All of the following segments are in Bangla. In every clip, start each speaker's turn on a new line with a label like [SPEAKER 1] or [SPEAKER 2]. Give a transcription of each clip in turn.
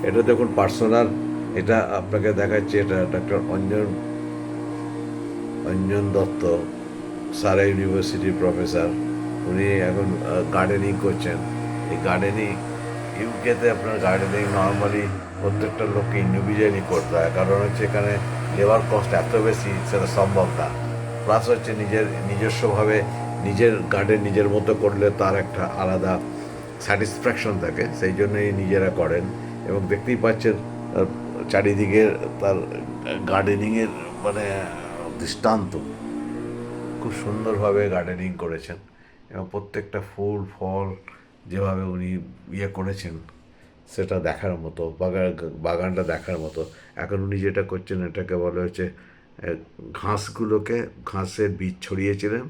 [SPEAKER 1] এটা দেখুন পার্সোনাল, এটা আপনাকে দেখাচ্ছি, এটা ডক্টর অঞ্জন দত্ত, সারা ইউনিভার্সিটির প্রফেসর। উনি এখন গার্ডেনিং করছেন। এই গার্ডেনিং ইউকেতে আপনার গার্ডেনিং নর্মালি প্রত্যেকটা লোককে ইন্ডিভিজুয়ালি করতে হয়, কারণ হচ্ছে এখানে লেবার কস্ট এত বেশি, সেটা সম্ভব না। প্লাস হচ্ছে নিজস্বভাবে নিজের গার্ডেন নিজের মতো করলে তার একটা আলাদা স্যাটিসফ্যাকশন থাকে, সেই জন্যই নিজেরা করেন। এবং দেখতেই পাচ্ছেন চারিদিকে তার গার্ডেনিংয়ের মানে দৃষ্টান্ত, খুব সুন্দরভাবে গার্ডেনিং করেছেন। এবং প্রত্যেকটা ফুল ফল যেভাবে উনি করেছেন সেটা দেখার মতো, বাগানটা দেখার মতো। এখন উনি যেটা করছেন এটাকে বলা হচ্ছে ঘাসের বীজ ছড়িয়েছিলেন,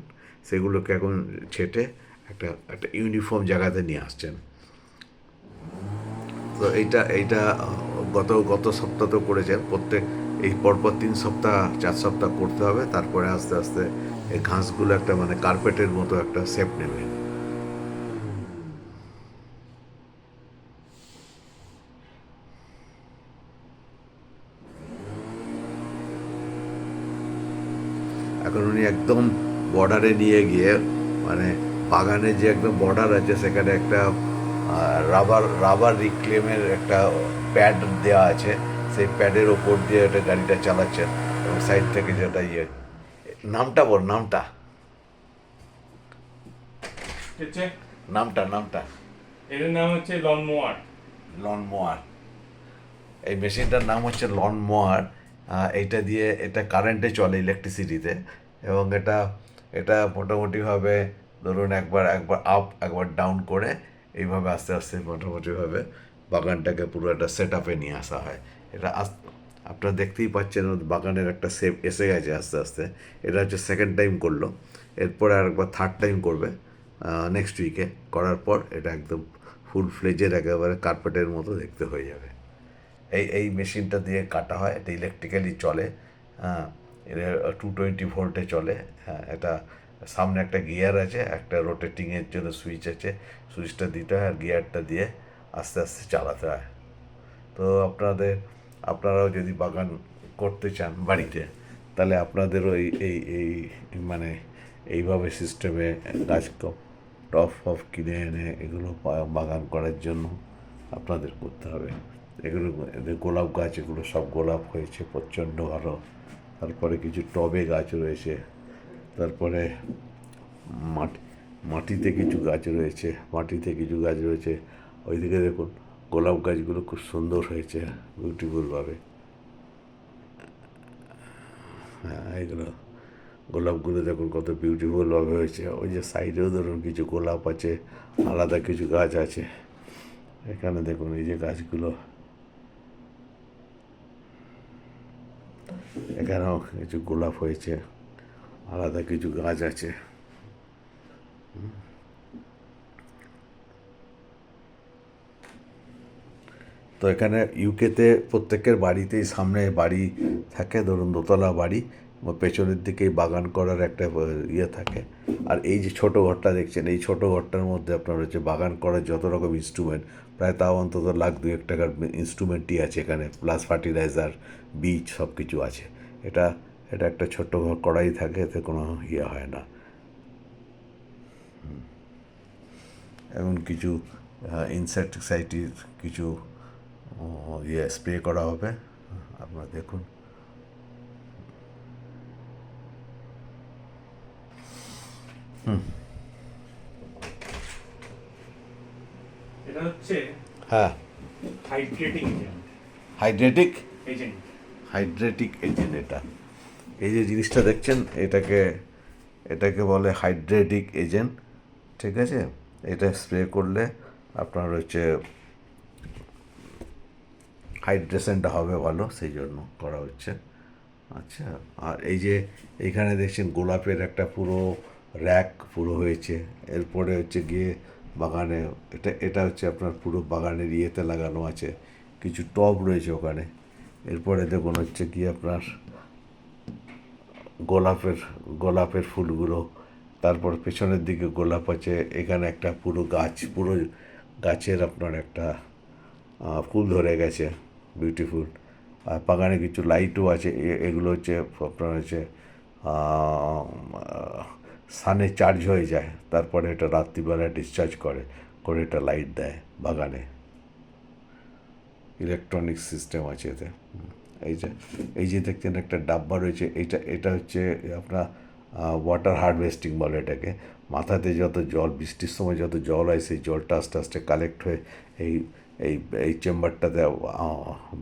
[SPEAKER 1] সেগুলোকে এখন ছেটে একটা একটা ইউনিফর্ম জায়গাতে নিয়ে আসছেন। তো এইটা গত গত সপ্তাহ তো করেছেন। এই পরপর 3 সপ্তাহ 4 সপ্তাহ করতে হবে, তারপরে আস্তে আস্তে এই ঘাসগুলো একটা মানে কার্পেটের মতো একটা শেপ নেবে। এখন উনি একদম বর্ডারে নিয়ে গিয়ে মানে বাগানে যে একদম বর্ডার আছে সেখানে একটা রাবার রাবার রিক্লেমের একটা প্যাড দেওয়া আছে, সেই প্যাডের ওপর দিয়ে একটা গাড়িটা চালাচ্ছেন। এবং সাইড থেকে যেটা নামটা বল, নামটা
[SPEAKER 2] হচ্ছে
[SPEAKER 1] নামটা নামটা
[SPEAKER 2] এটার নাম হচ্ছে লন মোয়ার।
[SPEAKER 1] Loan mower. এই মেশিনটার নাম হচ্ছে লন মোয়ার। এইটা দিয়ে এটা কারেন্টে চলে, ইলেকট্রিসিটিতে। এবং এটা এটা মোটামুটিভাবে ধরুন একবার একবার আপ একবার ডাউন করে এইভাবে আস্তে আস্তে মোটামুটিভাবে বাগানটাকে পুরো একটা সেট আপে নিয়ে আসা হয়। এটা আপনারা দেখতেই পাচ্ছেন বাগানের একটা শেপ এসে গেছে আস্তে আস্তে। এটা হচ্ছে সেকেন্ড টাইম করলো, এরপরে আরেকবার থার্ড টাইম করবে নেক্সট উইকে। করার পর এটা একদম ফুল ফ্লেজের একেবারে কার্পেটের মতো দেখতে হয়ে যাবে। এই মেশিনটা দিয়ে কাটা হয়, এটা ইলেকট্রিক্যালি চলে। হ্যাঁ, এটা 220 ভোল্টে চলে। হ্যাঁ, এটা সামনে একটা গিয়ার আছে, একটা রোটেটিংয়ের জন্য সুইচ আছে, সুইচটা দিতে হয় আর গিয়ারটা দিয়ে আস্তে আস্তে চালাতে হয়। তো আপনারাও যদি বাগান করতে চান বাড়িতে, তাহলে আপনাদেরও এই মানে এইভাবে সিস্টেমে গাছ টফ ফফ কিনে এনে এগুলো বাগান করার জন্য আপনাদের করতে হবে। এগুলো এদের গোলাপ গাছ, এগুলো সব গোলাপ হয়েছে প্রচণ্ড ভালো। তারপরে কিছু টবে গাছ রয়েছে। তারপরে মাটি মাটিতে কিছু গাছ রয়েছে, ওইদিকে দেখুন গোলাপ গাছগুলো খুব সুন্দর হয়েছে, বিউটিফুলভাবে। হ্যাঁ, এগুলো গোলাপগুলো দেখুন কত বিউটিফুলভাবে হয়েছে। ওই যে সাইডেও ধরুন কিছু গোলাপ আছে, আলাদা কিছু গাছ আছে। এখানে দেখুন এই যে গাছগুলো, এখানেও কিছু গোলাপ হয়েছে, আলাদা কিছু গাছ আছে। তো এখানে ইউকেতে প্রত্যেকের বাড়িতেই সামনে বাড়ি থাকে, ধরুন দোতলা বাড়ি, পেছনের দিকেই বাগান করার একটা থাকে। আর এই যে ছোটো ঘরটা দেখছেন, এই ছোটো ঘরটার মধ্যে আপনার হচ্ছে বাগান করার যত রকম ইনস্ট্রুমেন্ট, প্রায় তাও অন্তত 1,00,000-2,1 টাকার ইনস্ট্রুমেন্টই আছে এখানে, প্লাস ফার্টিলাইজার, বীজ সব কিছু আছে। এটা এটা একটা ছোট্ট ঘর করাই থাকে, এতে কোনো হয় না। এমন কিছু ইনসেক্টিসাইডের কিছু স্প্রে করা হবে, আপনারা দেখুন।
[SPEAKER 2] এটা হচ্ছে
[SPEAKER 1] হ্যাঁ,
[SPEAKER 2] hydrating agent.
[SPEAKER 1] Hydrating
[SPEAKER 2] agent
[SPEAKER 1] hydrating agent. এটা এই যে জিনিসটা দেখছেন, এটাকে এটাকে বলে হাইড্রেটিক এজেন্ট। ঠিক আছে, এটা স্প্রে করলে আপনার হচ্ছে হাইড্রেশনটা হবে ভালো, সেই জন্য করা হচ্ছে। আচ্ছা, আর এই যে এইখানে দেখছেন গোলাপের একটা পুরো র্যাক পুরো হয়েছে। এরপরে হচ্ছে গিয়ে বাগানে এটা এটা হচ্ছে আপনার পুরো বাগানের লাগানো আছে, কিছু টব রয়েছে ওখানে। এরপরে দেখুন হচ্ছে কি আপনার গোলাপের গোলাপের ফুলগুলো। তারপর পেছনের দিকে গোলাপ আছে, এখানে একটা পুরো গাছ, পুরো গাছের আপনার একটা ফুল ধরে গেছে বিউটিফুল। আর বাগানে কিছু লাইটও আছে, এগুলো হচ্ছে আপনার হচ্ছে সানে চার্জ হয়ে যায়, তারপরে এটা রাত্রিবেলা ডিসচার্জ করে এটা লাইট দেয় বাগানে। ইলেকট্রনিক সিস্টেম আছে এতে। এই যে দেখছেন একটা ডাব্বা রয়েছে, এটা হচ্ছে আপনার ওয়াটার হারভেস্টিং বলে এটাকে। মাথাতে যত জল, বৃষ্টির সময় যত জল হয় সেই জলটা আস্তে আস্তে কালেক্ট হয়ে এই এই এই চেম্বারটাতে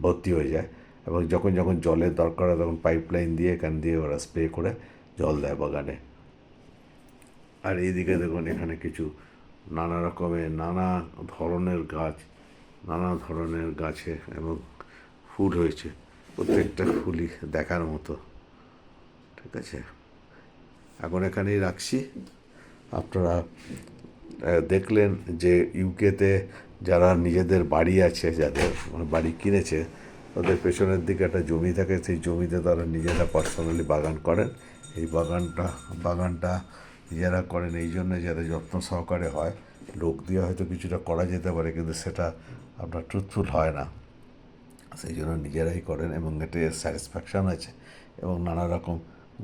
[SPEAKER 1] ভর্তি হয়ে যায়, এবং যখন যখন জলের দরকার হয় তখন পাইপ লাইন দিয়ে এখান দিয়ে ওরা স্প্রে করে জল দেয় বাগানে। আর এইদিকে দেখুন এখানে কিছু নানা রকমের নানা ধরনের গাছে এবং ফুল হয়েছে, প্রত্যেকটা ফুলই দেখার মতো। ঠিক আছে, এখন এখানেই রাখছি। আপনারা দেখলেন যে ইউকেতে যারা নিজেদের বাড়ি আছে, যাদের মানে বাড়ি কিনেছে, তাদের পেছনের দিকে একটা জমি থাকে, সেই জমিতে তারা নিজেরা পার্সোনালি বাগান করেন। এই বাগানটা নিজেরা করেন এই জন্য যাতে যত্ন সহকারে হয়। লোক দিয়ে হয়তো কিছুটা করা যেতে পারে, কিন্তু সেটা আপনার ট্রুথফুল হয় না। সেই জন্য নিজেরাই করেন এবং এতে স্যাটিসফ্যাকশান আছে, এবং নানা রকম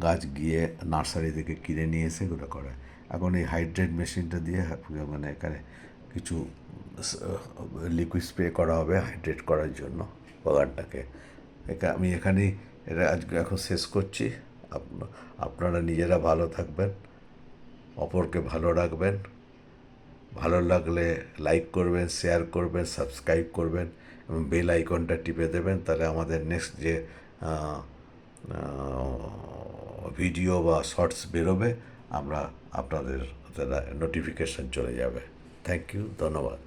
[SPEAKER 1] গাছ গিয়ে নার্সারি থেকে কিনে নিয়ে এসে এগুলো করে। এখন এই হাইড্রেট মেশিনটা দিয়ে মানে এখানে কিছু লিকুইড স্প্রে করা হবে হাইড্রেট করার জন্য বাগানটাকে। আমি এখানেই এটা আজকে এখন শেষ করছি। আপনারা নিজেরা ভালো থাকবেন, অপরকে ভালো রাখবেন। ভালো লাগলে লাইক করবেন, শেয়ার করবেন, সাবস্ক্রাইব করবেন এবং বেল আইকনটা টিপে দেবেন, তাহলে আমাদের নেক্সট যে ভিডিও বা শর্টস বেরোবে আপনাদের নোটিফিকেশান চলে যাবে। থ্যাংক ইউ, ধন্যবাদ।